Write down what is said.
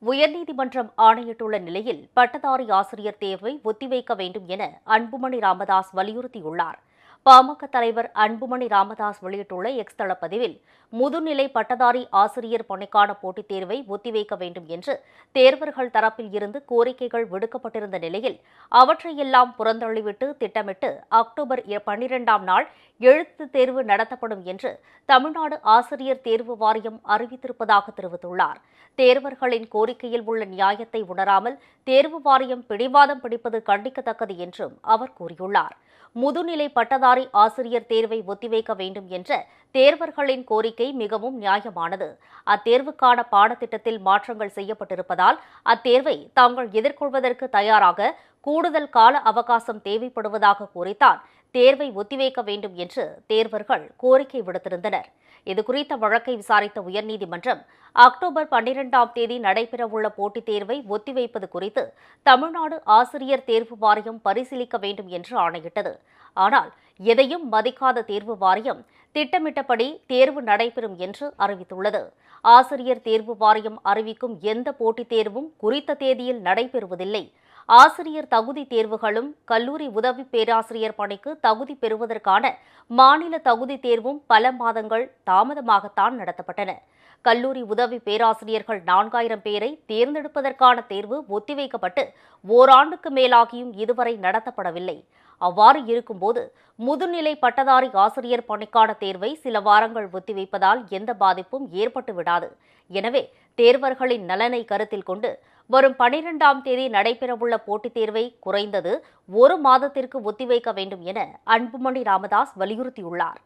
உயர்நீதிமன்றம் ஆணையிட்டுள்ள நிலையில் பட்டதாரி ஆசிரியர் தேர்வை ஒத்திவைக்க வேண்டும் என அன்புமணி ராமதாஸ் வலியுறுத்தியுள்ளார். பாமக தலைவர் அன்புமணி ராமதாஸ் வெளியிட்டுள்ள எக்ஸ் தளப்பதிவில், முதுநிலை பட்டதாரி ஆசிரியர் பணிக்கான போட்டித் தேர்வை ஒத்திவைக்க வேண்டும் என்று தேர்வர்கள் தரப்பில் இருந்து கோரிக்கைகள் விடுக்கப்பட்டிருந்த நிலையில் அவற்றையெல்லாம் புறந்தள்ளிவிட்டு திட்டமிட்டு அக்டோபர் 12ஆம் நாள் எழுத்துத் தேர்வு நடத்தப்படும் என்று தமிழ்நாடு ஆசிரியர் தேர்வு வாரியம் அறிவித்திருப்பதாக தெரிவித்துள்ளார். தேர்வர்களின் கோரிக்கையில் உள்ள நியாயத்தை உணராமல் தேர்வு வாரியம் பிடிவாதம் பிடிப்பது கண்டிக்கத்தக்கது என்றும் அவர் கூறியுள்ளார். முதுநிலை பட்டதாரி ஆசிரியர் தேர்வை ஒத்திவைக்க வேண்டும் என்ற தேர்வர்களின் கோரிக்கை மிகவும் நியாயமானது. அத்தேர்வுக்கான பாடத்திட்டத்தில் மாற்றங்கள் செய்யப்பட்டிருப்பதால் அத்தேர்வை தாங்கள் எதிர்கொள்வதற்கு தயாராக கூடுதல் கால அவகாசம் தேவைப்படுவதாக கூறித்தான் தேர்வை ஒத்திவைக்க வேண்டும் என்று தேர்வர்கள் கோரிக்கை விடுத்திருந்தனர். இதுகுறித்த வழக்கை விசாரித்த உயர்நீதிமன்றம் அக்டோபர் 12ஆம் தேதி நடைபெறவுள்ள போட்டித் தேர்வை ஒத்திவைப்பது குறித்து தமிழ்நாடு ஆசிரியர் தேர்வு வாரியம் பரிசீலிக்க வேண்டும் என்று ஆணையிட்டது. ஆனால் எதையும் மதிக்காத தேர்வு வாரியம் திட்டமிட்டபடி தேர்வு நடைபெறும் என்று அறிவித்துள்ளது. ஆசிரியர் தேர்வு வாரியம் அறிவிக்கும் எந்த போட்டித் தேர்வும் குறித்த தேதியில் நடைபெறுவதில்லை. ஆசிரியர் தகுதி தேர்வுகளும் கல்லூரி உதவி பேராசிரியர் பணிக்கு தகுதி பெறுவதற்கான மாநில தகுதி தேர்வும் பல மாதங்கள் தாமதமாகத்தான் நடத்தப்பட்டன. கல்லூரி உதவி பேராசிரியர்கள் 4000 பேரை தேர்ந்தெடுப்பதற்கான தேர்வு ஒத்திவைக்கப்பட்டு ஓராண்டுக்கு மேலாகியும் இதுவரை நடத்தப்படவில்லை. அவ்வாறு இருக்கும்போது முதுநிலை பட்டதாரி ஆசிரியர் பணிக்கான தேர்வை சில வாரங்கள் ஒத்திவைப்பதால் எந்த பாதிப்பும் ஏற்பட்டு விடாது. எனவே தேர்வர்களின் நலனை கருத்தில் கொண்டு வரும் 12ஆம் தேதி நடைபெறவுள்ள போட்டித் தேர்வை குறைந்தது 1 மாதத்திற்கு ஒத்திவைக்க வேண்டும் என அன்புமணி ராமதாஸ் வலியுறுத்தியுள்ளார்.